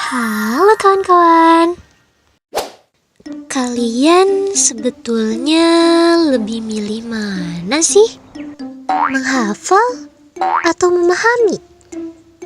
Halo kawan-kawan. Kalian sebetulnya lebih milih mana sih? Menghafal atau memahami?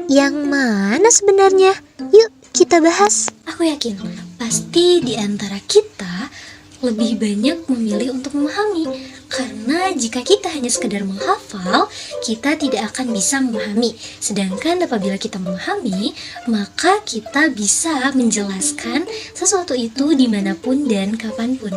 Yang mana sebenarnya? Yuk kita bahas. Aku yakin pasti di antara kita lebih banyak memilih untuk memahami. Karena jika kita hanya sekedar menghafal, kita tidak akan bisa memahami. Sedangkan apabila kita memahami, maka kita bisa menjelaskan sesuatu itu dimanapun dan kapanpun.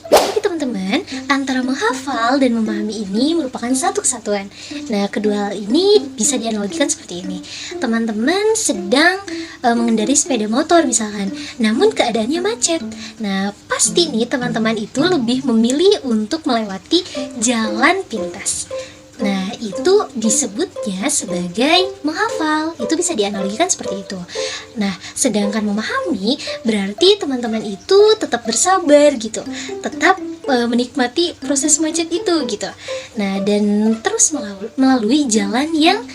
Tapi teman-teman, antara menghafal dan memahami ini merupakan satu kesatuan. Nah, kedua hal ini bisa dianalogikan seperti ini. Teman-teman sedang mengendarai sepeda motor misalkan, namun keadaannya macet. Nah, pasti nih teman-teman itu lebih memilih untuk melewati jalan pintas. Nah, itu disebutnya sebagai menghafal. Itu bisa dianalogikan seperti itu. Nah, sedangkan memahami berarti teman-teman itu tetap bersabar gitu. Tetap menikmati proses macet itu gitu. Nah, dan terus melalui jalan yang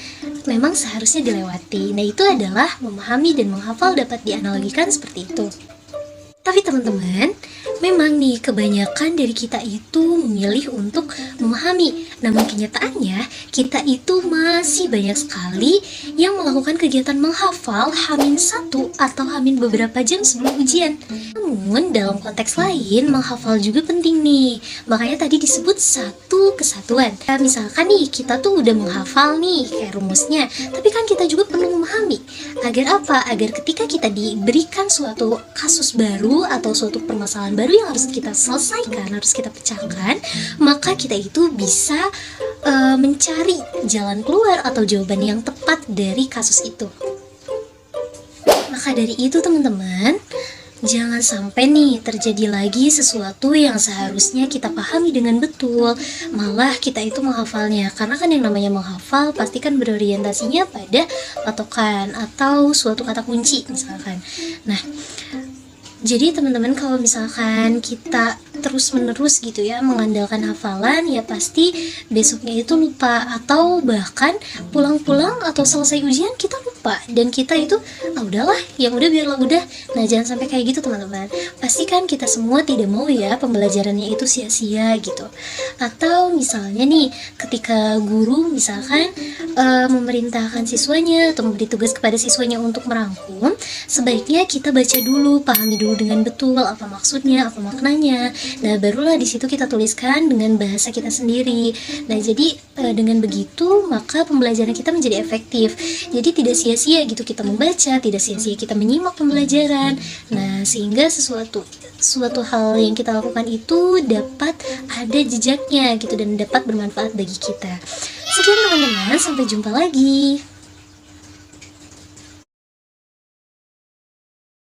memang seharusnya dilewati. Nah, itu adalah memahami dan menghafal dapat dianalogikan seperti itu. Tapi teman-teman, memang nih kebanyakan dari kita itu memilih untuk memahami. Namun kenyataannya kita itu masih banyak sekali yang melakukan kegiatan menghafal H-1 atau H- beberapa jam sebelum ujian. Namun dalam konteks lain menghafal juga penting nih. Makanya tadi disebut satu kesatuan. Misalkan nih kita tuh udah menghafal nih kayak rumusnya, tapi kan kita juga perlu memahami. Agar apa? Agar ketika kita diberikan suatu kasus baru atau suatu permasalahan baru yang harus kita selesaikan, harus kita pecahkan, maka kita itu bisa mencari jalan keluar atau jawaban yang tepat dari kasus itu. Maka dari itu teman-teman, jangan sampai nih terjadi lagi sesuatu yang seharusnya kita pahami dengan betul, malah kita itu menghafalnya. Karena kan yang namanya menghafal pasti kan berorientasinya pada patokan atau suatu kata kunci misalkan. Nah, jadi teman-teman kalau misalkan kita terus-menerus gitu ya mengandalkan hafalan, ya pasti besoknya itu lupa, atau bahkan pulang-pulang atau selesai ujian kita lupa dan kita itu udahlah, yang udah biarlah udah. Nah, jangan sampai kayak gitu teman-teman. Pastikan kita semua tidak mau ya pembelajarannya itu sia-sia gitu. Atau misalnya nih ketika guru misalkan memerintahkan siswanya atau memberi tugas kepada siswanya untuk merangkum, sebaiknya kita baca dulu, pahami dulu dengan betul apa maksudnya, apa maknanya. Nah, barulah di situ kita tuliskan dengan bahasa kita sendiri. Nah, jadi dengan begitu maka pembelajaran kita menjadi efektif. Jadi tidak sia-sia gitu kita membaca, tidak sia-sia kita menyimak pembelajaran. Nah, sehingga suatu hal yang kita lakukan itu dapat ada jejaknya gitu dan dapat bermanfaat bagi kita. Sekian teman-teman, sampai jumpa lagi.